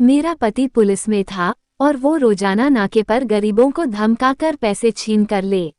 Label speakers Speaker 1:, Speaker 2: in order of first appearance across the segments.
Speaker 1: मेरा पति पुलिस में था और वो रोजाना नाके पर गरीबों को धमकाकर पैसे छीन कर ले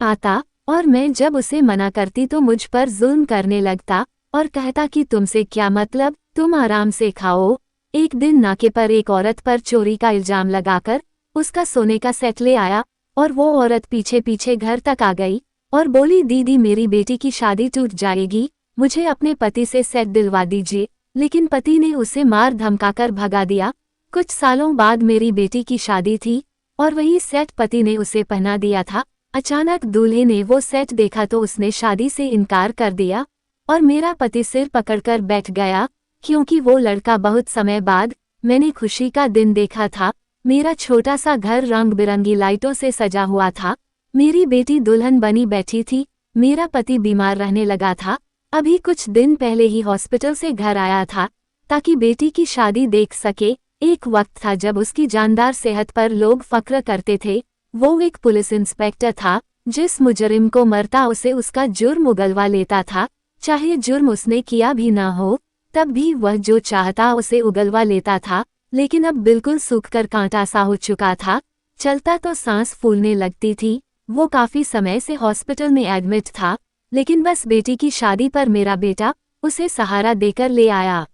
Speaker 1: आता और मैं जब उसे मना करती तो मुझ पर जुल्म करने लगता और कहता कि तुमसे क्या मतलब, तुम आराम से खाओ। एक दिन नाके पर एक औरत पर चोरी का इल्जाम लगाकर उसका सोने का सेट ले आया और वो औरत पीछे पीछे घर तक आ गई और बोली, दीदी मेरी बेटी की शादी टूट जाएगी, मुझे अपने पति से सेट दिलवा दीजिए। लेकिन पति ने उसे मार धमकाकर भगा दिया। कुछ सालों बाद मेरी बेटी की शादी थी और वही सेट पति ने उसे पहना दिया था। अचानक दूल्हे ने वो सेट देखा तो उसने शादी से इनकार कर दिया और मेरा पति सिर पकड़कर बैठ गया, क्योंकि वो लड़का बहुत समय बाद मैंने खुशी का दिन देखा था। मेरा छोटा सा घर रंग बिरंगी लाइटों से सजा हुआ था। मेरी बेटी दुल्हन बनी बैठी थी। मेरा पति बीमार रहने लगा था, अभी कुछ दिन पहले ही हॉस्पिटल से घर आया था ताकि बेटी की शादी देख सके। एक वक्त था जब उसकी जानदार सेहत पर लोग फक्र करते थे। वो एक पुलिस इंस्पेक्टर था, जिस मुजरिम को मरता उसे उसका जुर्म उगलवा लेता था। चाहे जुर्म उसने किया भी ना हो, तब भी वह जो चाहता उसे उगलवा लेता था। लेकिन अब बिल्कुल सूखकर कांटा सा हो चुका था, चलता तो सांस फूलने लगती थी। वो काफी समय से हॉस्पिटल में एडमिट था, लेकिन बस बेटी की शादी पर मेरा बेटा उसे सहारा देकर ले आया।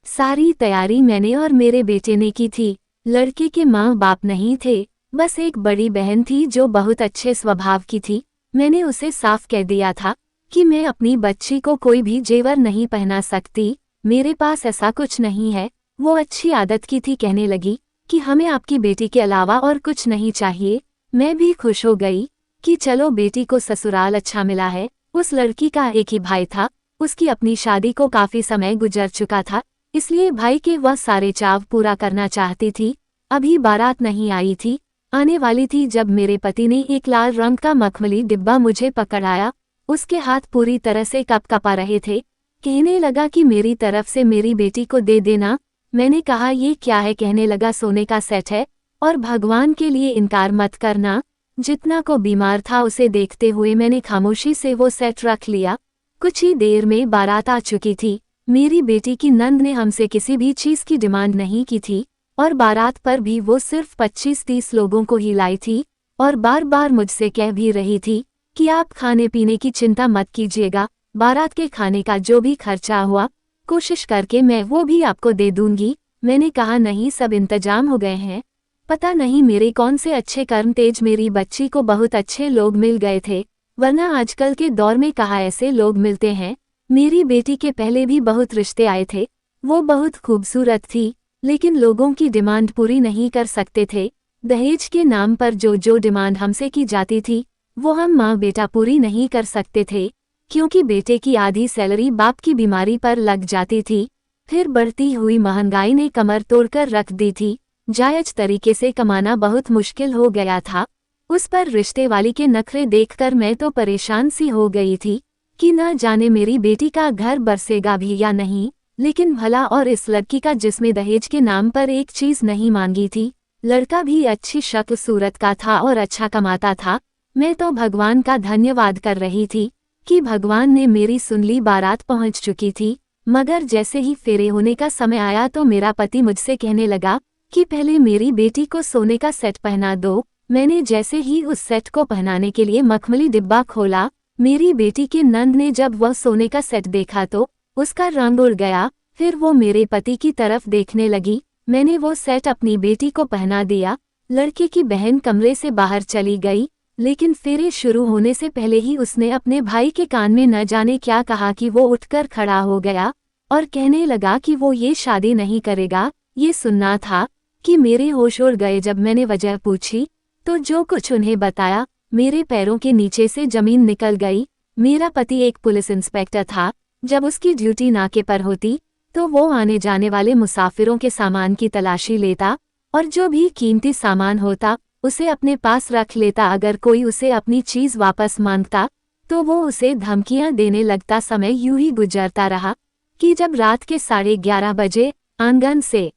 Speaker 1: सारी तैयारी मैंने और मेरे बेटे ने की थी। लड़के के माँ बाप नहीं थे, बस एक बड़ी बहन थी जो बहुत अच्छे स्वभाव की थी। मैंने उसे साफ कह दिया था कि मैं अपनी बच्ची को कोई भी जेवर नहीं पहना सकती, मेरे पास ऐसा कुछ नहीं है। वो अच्छी आदत की थी, कहने लगी कि हमें आपकी बेटी के अलावा और कुछ नहीं चाहिए। मैं भी खुश हो गई कि चलो बेटी को ससुराल अच्छा मिला है। उस लड़की का एक ही भाई था, उसकी अपनी शादी को काफी समय गुजर चुका था, इसलिए भाई के वह सारे चाव पूरा करना चाहती थी। अभी बारात नहीं आई थी, आने वाली थी जब मेरे पति ने एक लाल रंग का मखमली डिब्बा मुझे पकड़ाया। उसके हाथ पूरी तरह से कपकपा रहे थे। कहने लगा कि मेरी तरफ से मेरी बेटी को दे देना। मैंने कहा ये क्या है? कहने लगा सोने का सेट है और भगवान के लिए इनकार मत करना। जितना को बीमार था उसे देखते हुए मैंने खामोशी से वो सेट रख लिया। कुछ ही देर में बारात आ चुकी थी। मेरी बेटी की नंद ने हमसे किसी भी चीज की डिमांड नहीं की थी और बारात पर भी वो सिर्फ 25-30 लोगों को ही लाई थी और बार बार मुझसे कह भी रही थी कि आप खाने पीने की चिंता मत कीजिएगा, बारात के खाने का जो भी खर्चा हुआ कोशिश करके मैं वो भी आपको दे दूंगी। मैंने कहा नहीं, सब इंतजाम हो गए हैं। पता नहीं मेरे कौन से अच्छे कर्म तेज मेरी बच्ची को बहुत अच्छे लोग मिल गए थे, वरना आजकल के दौर में कहाँ ऐसे लोग मिलते हैं। मेरी बेटी के पहले भी बहुत रिश्ते आए थे, वो बहुत खूबसूरत थी, लेकिन लोगों की डिमांड पूरी नहीं कर सकते थे। दहेज के नाम पर जो डिमांड हमसे की जाती थी वो हम माँ बेटा पूरी नहीं कर सकते थे, क्योंकि बेटे की आधी सैलरी बाप की बीमारी पर लग जाती थी। फिर बढ़ती हुई महंगाई ने कमर तोड़कर रख दी थी। जायज तरीके से कमाना बहुत मुश्किल हो गया था। उस पर रिश्ते वाली के नखरे देखकर मैं तो परेशान सी हो गई थी कि न जाने मेरी बेटी का घर बरसेगा भी या नहीं। लेकिन भला और इस लड़की का जिसमें दहेज के नाम पर एक चीज नहीं मांगी थी। लड़का भी अच्छी शक्ल सूरत का था और अच्छा कमाता था। मैं तो भगवान का धन्यवाद कर रही थी कि भगवान ने मेरी सुन ली। बारात पहुंच चुकी थी, मगर जैसे ही फेरे होने का समय आया तो मेरा पति मुझसे कहने लगा कि पहले मेरी बेटी को सोने का सेट पहना दो। मैंने जैसे ही उस सेट को पहनाने के लिए मखमली डिब्बा खोला, मेरी बेटी के नंद ने जब वह सोने का सेट देखा तो उसका रंग उड़ गया। फिर वो मेरे पति की तरफ देखने लगी। मैंने वो सेट अपनी बेटी को पहना दिया। लड़के की बहन कमरे से बाहर चली गई, लेकिन फेरे शुरू होने से पहले ही उसने अपने भाई के कान में न जाने क्या कहा कि वो उठकर खड़ा हो गया और कहने लगा कि वो ये शादी नहीं करेगा। ये सुनना था कि मेरे होश उड़ गए। जब मैंने वजह पूछी तो जो कुछ उन्हें बताया, मेरे पैरों के नीचे से जमीन निकल गई। मेरा पति एक पुलिस इंस्पेक्टर था। जब उसकी ड्यूटी नाके पर होती तो वो आने जाने वाले मुसाफिरों के सामान की तलाशी लेता और जो भी कीमती सामान होता उसे अपने पास रख लेता। अगर कोई उसे अपनी चीज वापस मांगता तो वो उसे धमकियां देने लगता। समय यूं ही गुजरता रहा कि जब रात के 11:30 बजे आंगन से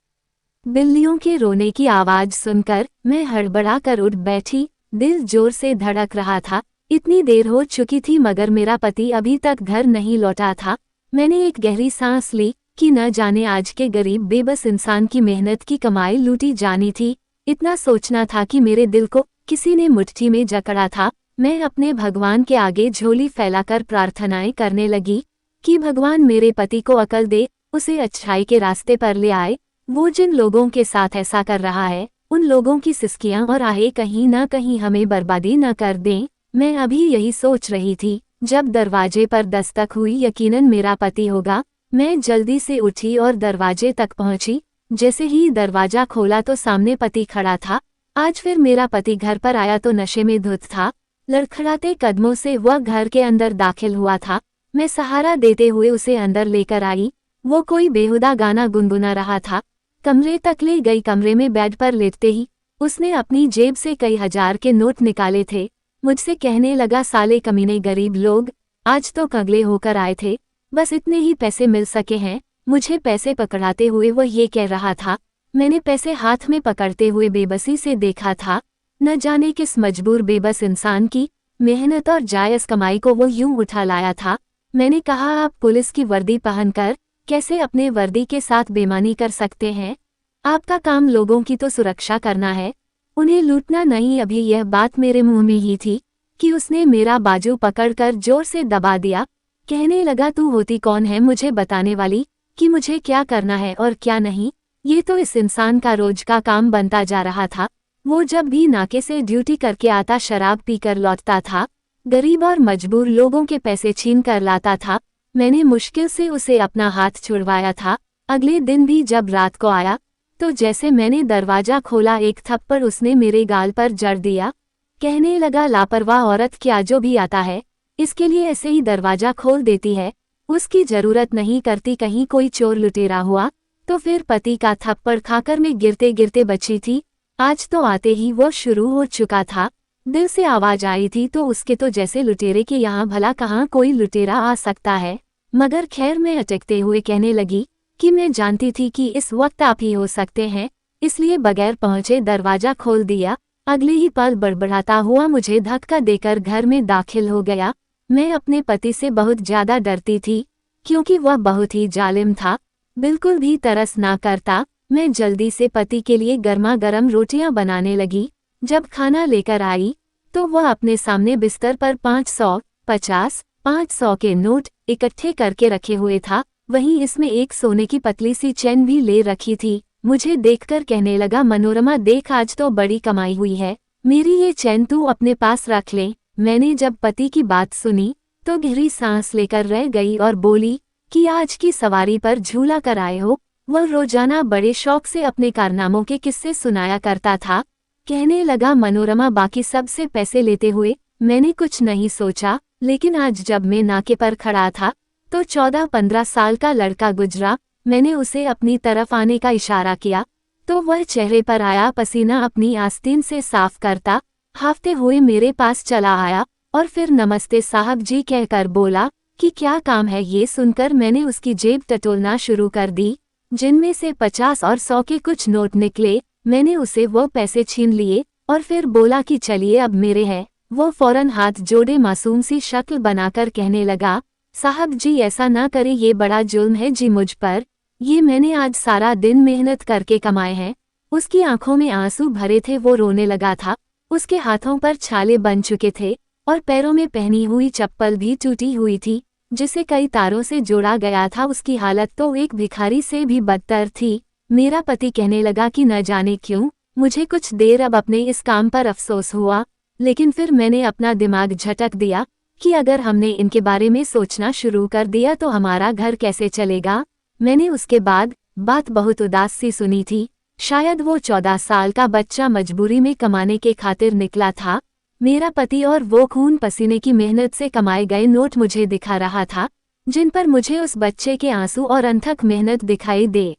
Speaker 1: बिल्लियों के रोने की आवाज सुनकर मैं हड़बड़ा कर उठ बैठी। दिल जोर से धड़क रहा था। इतनी देर हो चुकी थी मगर मेरा पति अभी तक घर नहीं लौटा था। मैंने एक गहरी सांस ली कि न जाने आज के गरीब बेबस इंसान की मेहनत की कमाई लूटी जानी थी। इतना सोचना था कि मेरे दिल को किसी ने मुट्ठी में जकड़ा था। मैं अपने भगवान के आगे झोली फैलाकर प्रार्थनाएं करने लगी कि भगवान मेरे पति को अकल दे, उसे अच्छाई के रास्ते पर ले आए। वो जिन लोगों के साथ ऐसा कर रहा है, उन लोगों की सिसकियां और आहें कहीं न कहीं हमें बर्बादी न कर दें। मैं अभी यही सोच रही थी जब दरवाजे पर दस्तक हुई। यकीनन मेरा पति होगा। मैं जल्दी से उठी और दरवाजे तक पहुंची। जैसे ही दरवाजा खोला तो सामने पति खड़ा था। आज फिर मेरा पति घर पर आया तो नशे में धुत था। लड़खड़ाते कदमों से वह घर के अंदर दाखिल हुआ था। मैं सहारा देते हुए उसे अंदर लेकर आई। वो कोई बेहुदा गाना गुनगुना रहा था। कमरे तक ले गई। कमरे में बेड पर लेटते ही उसने अपनी जेब से कई हजार के नोट निकाले थे। मुझसे कहने लगा, साले कमीने गरीब लोग, आज तो कगले होकर आए थे, बस इतने ही पैसे मिल सके हैं। मुझे पैसे पकड़ाते हुए वो ये कह रहा था। मैंने पैसे हाथ में पकड़ते हुए बेबसी से देखा था। न जाने किस मजबूर बेबस इंसान की मेहनत और जायज़ कमाई को वो यूं उठा लाया था। मैंने कहा, आप पुलिस की वर्दी पहनकर कैसे अपने वर्दी के साथ बेईमानी कर सकते हैं? आपका काम लोगों की तो सुरक्षा करना है, उन्हें लूटना नहीं। अभी यह बात मेरे मुंह में ही थी कि उसने मेरा बाजू पकड़कर जोर से दबा दिया। कहने लगा, तू होती कौन है मुझे बताने वाली कि मुझे क्या करना है और क्या नहीं? ये तो इस इंसान का रोज का काम बनता जा रहा था। वो जब भी नाके से ड्यूटी करके आता शराब पीकर लौटता था, गरीब और मजबूर लोगों के पैसे छीन कर लाता था। मैंने मुश्किल से उसे अपना हाथ छुड़वाया था। अगले दिन भी जब रात को आया तो जैसे मैंने दरवाजा खोला, एक थप्पड़ उसने मेरे गाल पर जड़ दिया। कहने लगा, लापरवाह औरत, क्या जो भी आता है इसके लिए ऐसे ही दरवाजा खोल देती है? उसकी जरूरत नहीं करती। कहीं कोई चोर लुटेरा हुआ तो फिर पति का थप्पड़ खाकर मैं गिरते गिरते बची थी। आज तो आते ही वो शुरू हो चुका था। दिल से आवाज आई थी तो उसके तो जैसे लुटेरे के यहाँ भला कहाँ कोई लुटेरा आ सकता है। मगर खैर, मैं अटकते हुए कहने लगी कि मैं जानती थी कि इस वक्त आप ही हो सकते हैं, इसलिए बगैर पहुंचे दरवाजा खोल दिया। अगले ही पल बड़बड़ाता हुआ मुझे धक्का देकर घर में दाखिल हो गया। मैं अपने पति से बहुत ज्यादा डरती थी क्योंकि वह बहुत ही जालिम था, बिल्कुल भी तरस ना करता। मैं जल्दी से पति के लिए गर्मा गर्म रोटियां बनाने लगी। जब खाना लेकर आई तो वह अपने सामने बिस्तर पर 500, 50, 500 के नोट इकट्ठे करके रखे हुए था। वहीं इसमें एक सोने की पतली सी चैन भी ले रखी थी। मुझे देखकर कहने लगा, मनोरमा देख, आज तो बड़ी कमाई हुई है, मेरी ये चैन तू अपने पास रख ले। मैंने जब पति की बात सुनी तो गहरी सांस लेकर रह गई और बोली कि आज की सवारी पर झूला कर आए हो? वह रोजाना बड़े शौक से अपने कारनामों के किस्से सुनाया करता था। कहने लगा, मनोरमा बाकी सब से पैसे लेते हुए मैंने कुछ नहीं सोचा, लेकिन आज जब मैं नाके पर खड़ा था तो 14-15 साल का लड़का गुजरा। मैंने उसे अपनी तरफ आने का इशारा किया तो वह चेहरे पर आया पसीना अपनी आस्तीन से साफ करता हाफते हुए मेरे पास चला आया और फिर नमस्ते साहब जी कहकर बोला कि क्या काम है। ये सुनकर मैंने उसकी जेब टटोलना शुरू कर दी, जिनमें से 50 और 100 के कुछ नोट निकले। मैंने उसे वो पैसे छीन लिए और फिर बोला कि चलिए अब मेरे हैं। वो फौरन हाथ जोड़े मासूम सी शक्ल बनाकर कहने लगा, साहब जी ऐसा ना करे, ये बड़ा जुल्म है जी मुझ पर, ये मैंने आज सारा दिन मेहनत करके कमाए हैं। उसकी आंखों में आंसू भरे थे, वो रोने लगा था। उसके हाथों पर छाले बन चुके थे और पैरों में पहनी हुई चप्पल भी टूटी हुई थी, जिसे कई तारों से जोड़ा गया था। उसकी हालत तो एक भिखारी से भी बदतर थी। मेरा पति कहने लगा कि न जाने क्यों मुझे कुछ देर अब अपने इस काम पर अफसोस हुआ, लेकिन फिर मैंने अपना दिमाग झटक दिया कि अगर हमने इनके बारे में सोचना शुरू कर दिया तो हमारा घर कैसे चलेगा। मैंने उसके बाद बात बहुत उदास सी सुनी थी। शायद वो 14 साल का बच्चा मजबूरी में कमाने के खातिर निकला था। मेरा पति और वो खून पसीने की मेहनत से कमाए गए नोट मुझे दिखा रहा था, जिन पर मुझे उस बच्चे के आंसू और अनथक मेहनत दिखाई दे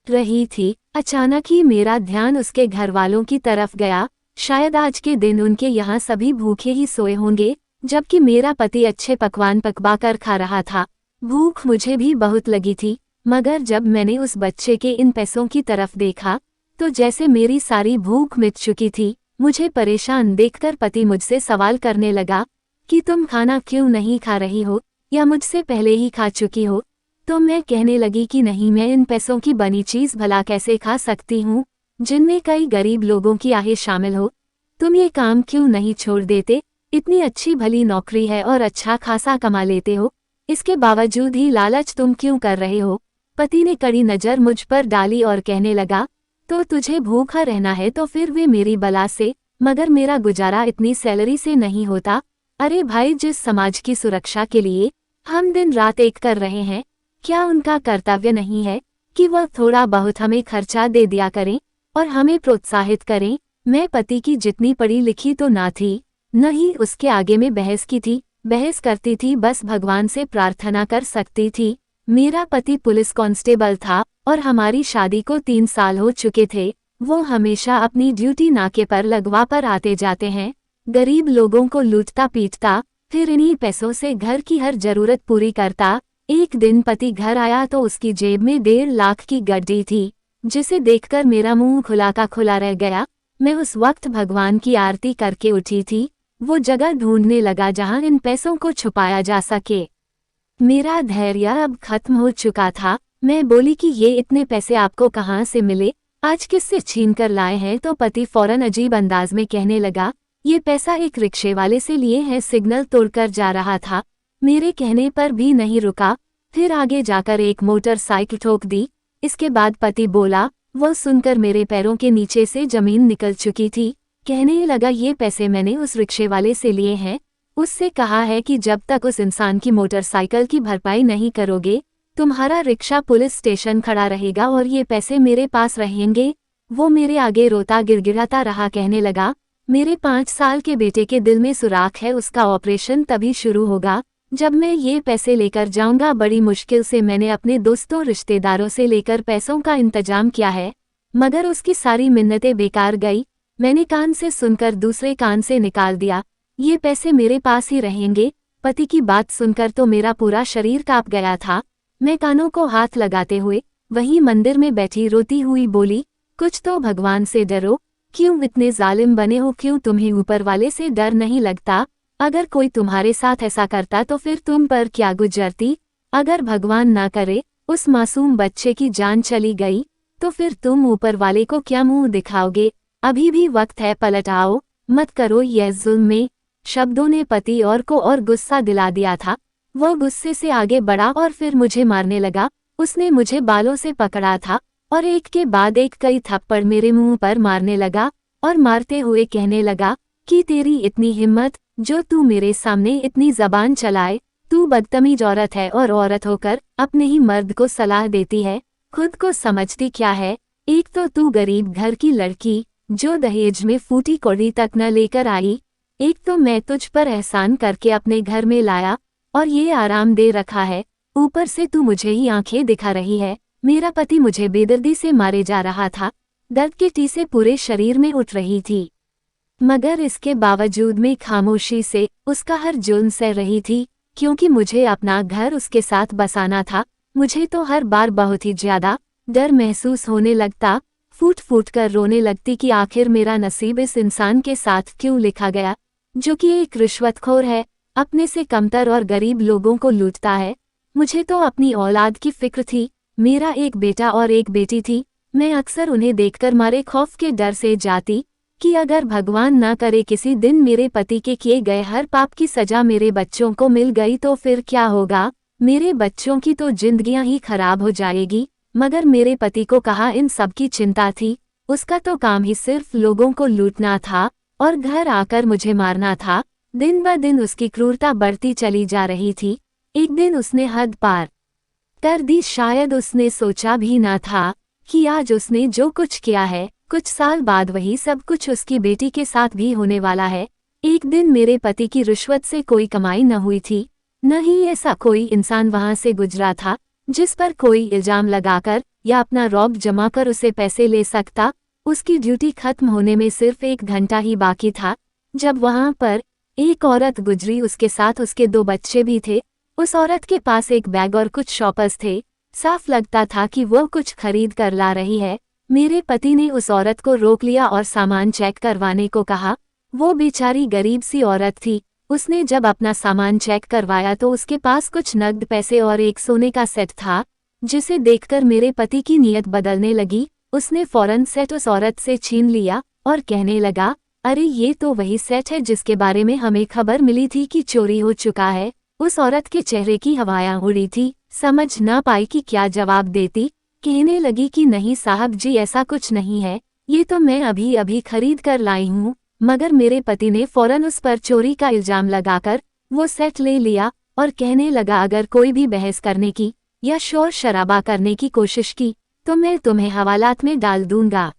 Speaker 1: रही थी। अचानक ही मेरा ध्यान उसके घर वालों की तरफ गया। शायद आज के दिन उनके यहाँ सभी भूखे ही सोए होंगे, जबकि मेरा पति अच्छे पकवान पकवाकर खा रहा था। भूख मुझे भी बहुत लगी थी, मगर जब मैंने उस बच्चे के इन पैसों की तरफ देखा तो जैसे मेरी सारी भूख मिट चुकी थी। मुझे परेशान देखकर पति मुझसे सवाल करने लगा कि तुम खाना क्यों नहीं खा रही हो, या मुझसे पहले ही खा चुकी हो? तो मैं कहने लगी कि नहीं, मैं इन पैसों की बनी चीज भला कैसे खा सकती हूँ जिनमें कई गरीब लोगों की आहें शामिल हो। तुम ये काम क्यों नहीं छोड़ देते? इतनी अच्छी भली नौकरी है और अच्छा खासा कमा लेते हो, इसके बावजूद ही लालच तुम क्यों कर रहे हो? पति ने कड़ी नजर मुझ पर डाली और कहने लगा, तो तुझे भूखा रहना है तो फिर वे मेरी बला से, मगर मेरा गुजारा इतनी सैलरी से नहीं होता। अरे भाई, जिस समाज की सुरक्षा के लिए हम दिन रात एक कर रहे हैं, क्या उनका कर्तव्य नहीं है कि वह थोड़ा बहुत हमें खर्चा दे दिया करें और हमें प्रोत्साहित करें? मैं पति की जितनी पढ़ी लिखी तो ना थी, न ही उसके आगे में बहस की थी। बहस करती थी बस भगवान से प्रार्थना कर सकती थी। मेरा पति पुलिस कांस्टेबल था और हमारी शादी को 3 साल हो चुके थे। वो हमेशा अपनी ड्यूटी नाके पर लगवा पर आते जाते हैं, गरीब लोगों को लूटता पीटता, फिर इन्हीं पैसों से घर की हर जरूरत पूरी करता। एक दिन पति घर आया तो उसकी जेब में 1.5 लाख की गड्डी थी, जिसे देखकर मेरा मुंह खुला का खुला रह गया। मैं उस वक्त भगवान की आरती करके उठी थी, वो जगह ढूंढने लगा जहां इन पैसों को छुपाया जा सके। मेरा धैर्य अब खत्म हो चुका था। मैं बोली कि ये इतने पैसे आपको कहाँ से मिले, आज किससे छीन कर लाए हैं? तो पति फौरन अजीब अंदाज में कहने लगा, ये पैसा एक रिक्शे वाले से लिए हैं, सिग्नल तोड़कर जा रहा था। मेरे कहने पर भी नहीं रुका, फिर आगे जाकर एक मोटरसाइकिल ठोक दी। इसके बाद पति बोला, वह सुनकर मेरे पैरों के नीचे से जमीन निकल चुकी थी। कहने लगा, ये पैसे मैंने उस रिक्शे वाले से लिए हैं, उससे कहा है कि जब तक उस इंसान की मोटरसाइकिल की भरपाई नहीं करोगे, तुम्हारा रिक्शा पुलिस स्टेशन खड़ा रहेगा और ये पैसे मेरे पास रहेंगे। वो मेरे आगे रोता गिड़गिड़ाता रहा, कहने लगा, मेरे 5 साल के बेटे के दिल में सुराख है, उसका ऑपरेशन तभी शुरू होगा जब मैं ये पैसे लेकर जाऊंगा। बड़ी मुश्किल से मैंने अपने दोस्तों रिश्तेदारों से लेकर पैसों का इंतजाम किया है, मगर उसकी सारी मिन्नतें बेकार गई। मैंने कान से सुनकर दूसरे कान से निकाल दिया, ये पैसे मेरे पास ही रहेंगे। पति की बात सुनकर तो मेरा पूरा शरीर कांप गया था। मैं कानों को हाथ लगाते हुए वहीं मंदिर में बैठी रोती हुई बोली, कुछ तो भगवान से डरो, क्यों इतने जालिम बने हो? क्यों तुम्हें ऊपर वाले से डर नहीं लगता? अगर कोई तुम्हारे साथ ऐसा करता तो फिर तुम पर क्या गुजरती? अगर भगवान ना करे उस मासूम बच्चे की जान चली गई तो फिर तुम ऊपर वाले को क्या मुंह दिखाओगे? अभी भी वक्त है, पलट आओ, मत करो यह जुल्म। में शब्दों ने पति और को और गुस्सा दिला दिया था। वह गुस्से से आगे बढ़ा और फिर मुझे मारने लगा। उसने मुझे बालों से पकड़ा था और एक के बाद एक कई थप्पड़ मेरे मुंह पर मारने लगा और मारते हुए कहने लगा कि तेरी इतनी हिम्मत जो तू मेरे सामने इतनी जबान चलाए, तू बदतमीज औरत है और औरत होकर अपने ही मर्द को सलाह देती है, खुद को समझती क्या है? एक तो तू गरीब घर की लड़की जो दहेज में फूटी कौड़ी तक न लेकर आई, एक तो मैं तुझ पर एहसान करके अपने घर में लाया और ये आराम दे रखा है, ऊपर से तू मुझे ही आंखें दिखा रही है। मेरा पति मुझे बेदर्दी से मारे जा रहा था, दर्द की टीसें पूरे शरीर में उठ रही थी, मगर इसके बावजूद मैं खामोशी से उसका हर जुल्म सह रही थी, क्योंकि मुझे अपना घर उसके साथ बसाना था। मुझे तो हर बार बहुत ही ज्यादा डर महसूस होने लगता, फूट फूट कर रोने लगती कि आखिर मेरा नसीब इस इंसान के साथ क्यों लिखा गया, जो कि एक रिश्वतखोर है, अपने से कमतर और गरीब लोगों को लूटता है। मुझे तो अपनी औलाद की फिक्र थी, मेरा एक बेटा और एक बेटी थी। मैं अक्सर उन्हें देखकर मारे खौफ के डर से जाती कि अगर भगवान ना करे किसी दिन मेरे पति के किए गए हर पाप की सजा मेरे बच्चों को मिल गई तो फिर क्या होगा? मेरे बच्चों की तो जिंदगियां ही खराब हो जाएगी। मगर मेरे पति को कहाँ इन सब की चिंता थी, उसका तो काम ही सिर्फ लोगों को लूटना था और घर आकर मुझे मारना था। दिन ब दिन उसकी क्रूरता बढ़ती चली जा रही थी। एक दिन उसने हद पार कर दी, शायद उसने सोचा भी ना था कि आज उसने जो कुछ किया है, कुछ साल बाद वही सब कुछ उसकी बेटी के साथ भी होने वाला है। एक दिन मेरे पति की रिश्वत से कोई कमाई न हुई थी, न ही ऐसा कोई इंसान वहां से गुजरा था जिस पर कोई इल्जाम लगाकर या अपना रौब जमा कर उसे पैसे ले सकता। उसकी ड्यूटी खत्म होने में सिर्फ 1 घंटा ही बाकी था जब वहां पर एक औरत गुजरी, उसके साथ उसके 2 बच्चे भी थे। उस औरत के पास एक बैग और कुछ शॉपर्स थे, साफ लगता था कि वह कुछ खरीद कर ला रही है। मेरे पति ने उस औरत को रोक लिया और सामान चेक करवाने को कहा। वो बेचारी गरीब सी औरत थी, उसने जब अपना सामान चेक करवाया तो उसके पास कुछ नकद पैसे और एक सोने का सेट था, जिसे देखकर मेरे पति की नीयत बदलने लगी। उसने फौरन सेट उस औरत से छीन लिया और कहने लगा, अरे ये तो वही सेट है जिसके बारे में हमें खबर मिली थी कि चोरी हो चुका है। उस औरत के चेहरे की हवायां उड़ी थी, समझ ना पाई कि क्या जवाब देती। कहने लगी कि नहीं साहब जी, ऐसा कुछ नहीं है, ये तो मैं अभी अभी खरीद कर लाई हूँ। मगर मेरे पति ने फौरन उस पर चोरी का इल्जाम लगाकर वो सेट ले लिया और कहने लगा, अगर कोई भी बहस करने की या शोर शराबा करने की कोशिश की तो मैं तुम्हें हवालात में डाल दूंगा।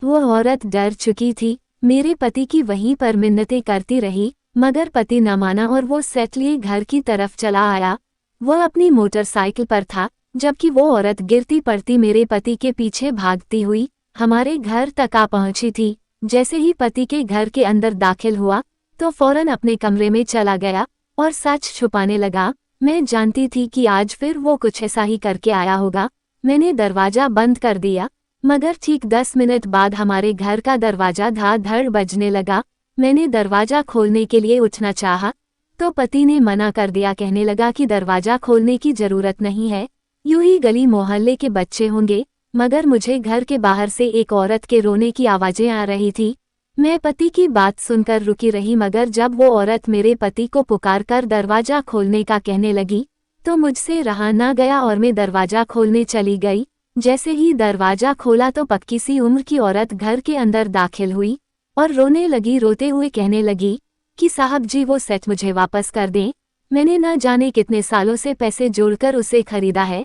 Speaker 1: वो औरत डर चुकी थी, मेरे पति की वहीं पर मिन्नतें करती रही, मगर पति न माना और वो सेट लिए घर की तरफ चला आया। वह अपनी मोटरसाइकिल पर था, जबकि वो औरत गिरती पड़ती मेरे पति के पीछे भागती हुई हमारे घर तक आ पहुंची थी। जैसे ही पति के घर के अंदर दाखिल हुआ तो फौरन अपने कमरे में चला गया और सच छुपाने लगा। मैं जानती थी कि आज फिर वो कुछ ऐसा ही करके आया होगा। मैंने दरवाजा बंद कर दिया, मगर ठीक 10 मिनट बाद हमारे घर का दरवाजा धड़-धड़ बजने लगा। मैंने दरवाजा खोलने के लिए उठना चाहा तो पति ने मना कर दिया, कहने लगा कि दरवाजा खोलने की जरूरत नहीं है, यूं ही गली मोहल्ले के बच्चे होंगे। मगर मुझे घर के बाहर से एक औरत के रोने की आवाजें आ रही थी। मैं पति की बात सुनकर रुकी रही, मगर जब वो औरत मेरे पति को पुकारकर दरवाजा खोलने का कहने लगी तो मुझसे रहा ना गया और मैं दरवाजा खोलने चली गई। जैसे ही दरवाजा खोला तो पक्की सी उम्र की औरत घर के अंदर दाखिल हुई और रोने लगी। रोते हुए कहने लगी कि साहब जी, वो सेट मुझे वापस कर दें, मैंने न जाने कितने सालों से पैसे जोड़कर उसे खरीदा है।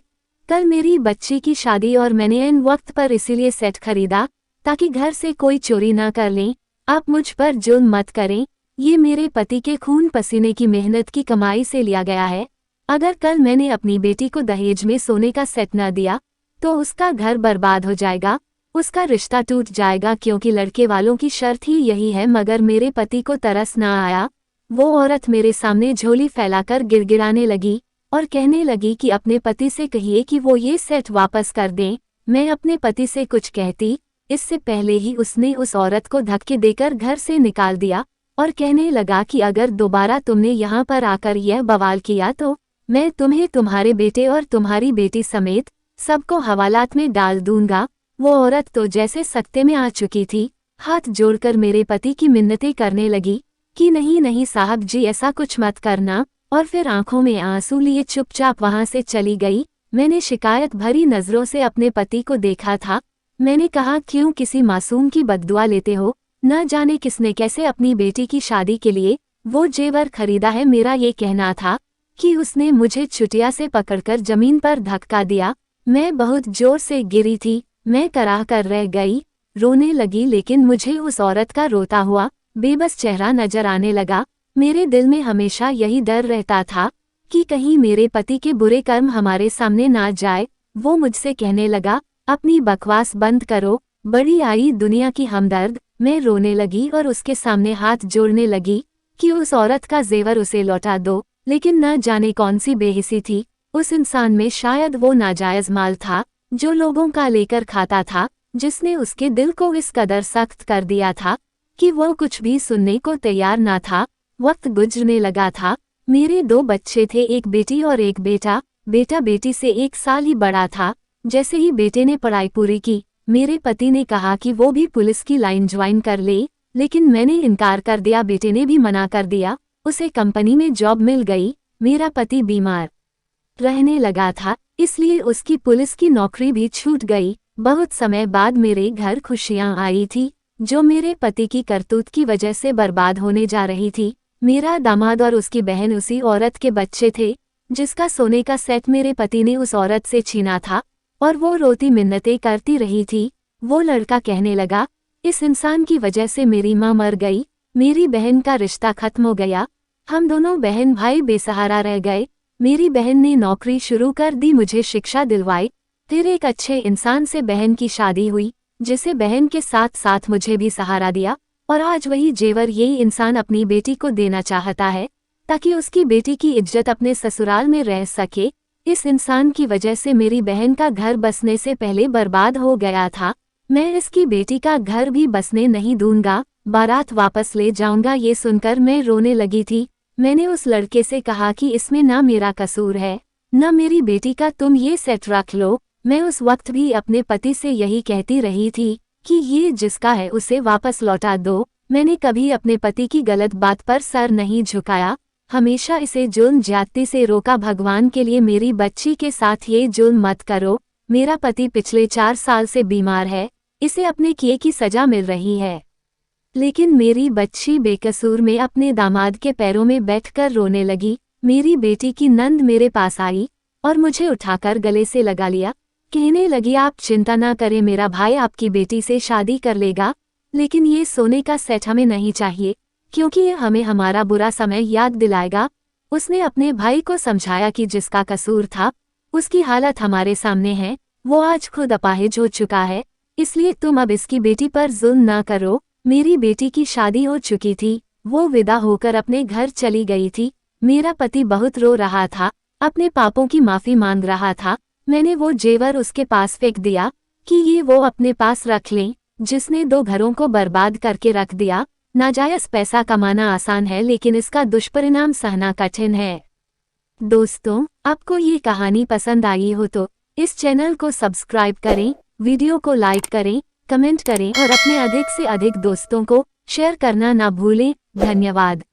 Speaker 1: कल मेरी बच्ची की शादी और मैंने इन वक्त पर इसीलिए सेट खरीदा ताकि घर से कोई चोरी ना कर लें। आप मुझ पर जुल्म मत करें, ये मेरे पति के खून पसीने की मेहनत की कमाई से लिया गया है। अगर कल मैंने अपनी बेटी को दहेज में सोने का सेट न दिया तो उसका घर बर्बाद हो जाएगा, उसका रिश्ता टूट जाएगा, क्योंकि लड़के वालों की शर्त ही यही है। मगर मेरे पति को तरस न आया। वो औरत मेरे सामने झोली फैलाकर गिड़गिड़ाने लगी और कहने लगी कि अपने पति से कहिए कि वो ये सेट वापस कर दें। मैं अपने पति से कुछ कहती, इससे पहले ही उसने उस औरत को धक्के देकर घर से निकाल दिया और कहने लगा कि अगर दोबारा तुमने यहाँ पर आकर यह बवाल किया तो मैं तुम्हें, तुम्हारे बेटे और तुम्हारी बेटी समेत सबको हवालात में डाल दूंगा। वो औरत तो जैसे सख्ते में आ चुकी थी, हाथ जोड़कर मेरे पति की मिन्नतें करने लगी कि नहीं नहीं साहब जी, ऐसा कुछ मत करना, और फिर आंखों में आंसू लिए चुपचाप वहां से चली गई। मैंने शिकायत भरी नजरों से अपने पति को देखा था। मैंने कहा, क्यों किसी मासूम की बद्दुआ लेते हो? न जाने किसने कैसे अपनी बेटी की शादी के लिए वो जेवर खरीदा है। मेरा ये कहना था कि उसने मुझे चुटिया से पकड़कर जमीन पर धक्का दिया। मैं बहुत जोर से गिरी थी, मैं कराह कर रह गई, रोने लगी, लेकिन मुझे उस औरत का रोता हुआ बेबस चेहरा नजर आने लगा। मेरे दिल में हमेशा यही डर रहता था कि कहीं मेरे पति के बुरे कर्म हमारे सामने ना जाए। वो मुझसे कहने लगा, अपनी बकवास बंद करो, बड़ी आई दुनिया की हमदर्द। मैं रोने लगी और उसके सामने हाथ जोड़ने लगी कि उस औरत का जेवर उसे लौटा दो, लेकिन न जाने कौन सी बेहिसी थी उस इंसान में। शायद वो नाजायज माल था जो लोगों का लेकर खाता था, जिसने उसके दिल को इस कदर सख्त कर दिया था कि वो कुछ भी सुनने को तैयार ना था। वक्त गुजरने लगा था। मेरे 2 बच्चे थे, एक बेटी और एक बेटा। बेटा बेटी से 1 साल ही बड़ा था। जैसे ही बेटे ने पढ़ाई पूरी की, मेरे पति ने कहा कि वो भी पुलिस की लाइन ज्वाइन कर ले, लेकिन मैंने इनकार कर दिया। बेटे ने भी मना कर दिया। उसे कंपनी में जॉब मिल गई। मेरा पति बीमार रहने लगा था, इसलिए उसकी पुलिस की नौकरी भी छूट गई। बहुत समय बाद मेरे घर खुशियां आई थी, जो मेरे पति की करतूत की वजह से बर्बाद होने जा रही थी। मेरा दामाद और उसकी बहन उसी औरत के बच्चे थे जिसका सोने का सेट मेरे पति ने उस औरत से छीना था, और वो रोती मिन्नतें करती रही थी। वो लड़का कहने लगा, इस इंसान की वजह से मेरी माँ मर गई, मेरी बहन का रिश्ता खत्म हो गया, हम दोनों बहन भाई बेसहारा रह गए। मेरी बहन ने नौकरी शुरू कर दी, मुझे शिक्षा दिलवाई, फिर एक अच्छे इंसान से बहन की शादी हुई, जिसे बहन के साथ साथ मुझे भी सहारा दिया। और आज वही जेवर यही इंसान अपनी बेटी को देना चाहता है ताकि उसकी बेटी की इज्जत अपने ससुराल में रह सके। इस इंसान की वजह से मेरी बहन का घर बसने से पहले बर्बाद हो गया था। मैं इसकी बेटी का घर भी बसने नहीं दूंगा। बारात वापस ले जाऊंगा। ये सुनकर मैं रोने लगी थी। मैंने उस लड़के से कहा कि इसमें ना मेरा कसूर है न मेरी बेटी का, तुम ये सेट रख लो। मैं उस वक्त भी अपने पति से यही कहती रही थी कि ये जिसका है उसे वापस लौटा दो। मैंने कभी अपने पति की गलत बात पर सर नहीं झुकाया, हमेशा इसे जुल्म ज्यादती से रोका। भगवान के लिए मेरी बच्ची के साथ ये जुल्म मत करो। मेरा पति पिछले 4 साल से बीमार है, इसे अपने किए की सजा मिल रही है, लेकिन मेरी बच्ची बेकसूर में अपने दामाद के पैरों में बैठकर रोने लगी। मेरी बेटी की नंद मेरे पास आई और मुझे उठाकर गले से लगा लिया। कहने लगी, आप चिंता ना करें, मेरा भाई आपकी बेटी से शादी कर लेगा, लेकिन ये सोने का सेट हमें नहीं चाहिए क्योंकि ये हमें हमारा बुरा समय याद दिलाएगा। उसने अपने भाई को समझाया कि जिसका कसूर था उसकी हालत हमारे सामने है, वो आज खुद अपाहिज हो चुका है, इसलिए तुम अब इसकी बेटी पर जुल्म ना करो। मेरी बेटी की शादी हो चुकी थी, वो विदा होकर अपने घर चली गई थी। मेरा पति बहुत रो रहा था, अपने पापों की माफी मांग रहा था। मैंने वो जेवर उसके पास फेंक दिया कि ये वो अपने पास रख लें, जिसने 2 घरों को बर्बाद करके रख दिया। नाजायज पैसा कमाना आसान है, लेकिन इसका दुष्परिणाम सहना कठिन है। दोस्तों, आपको ये कहानी पसंद आई हो तो इस चैनल को सब्सक्राइब करें, वीडियो को लाइक करें, कमेंट करें और अपने अधिक से अधिक दोस्तों को शेयर करना ना भूलें। धन्यवाद।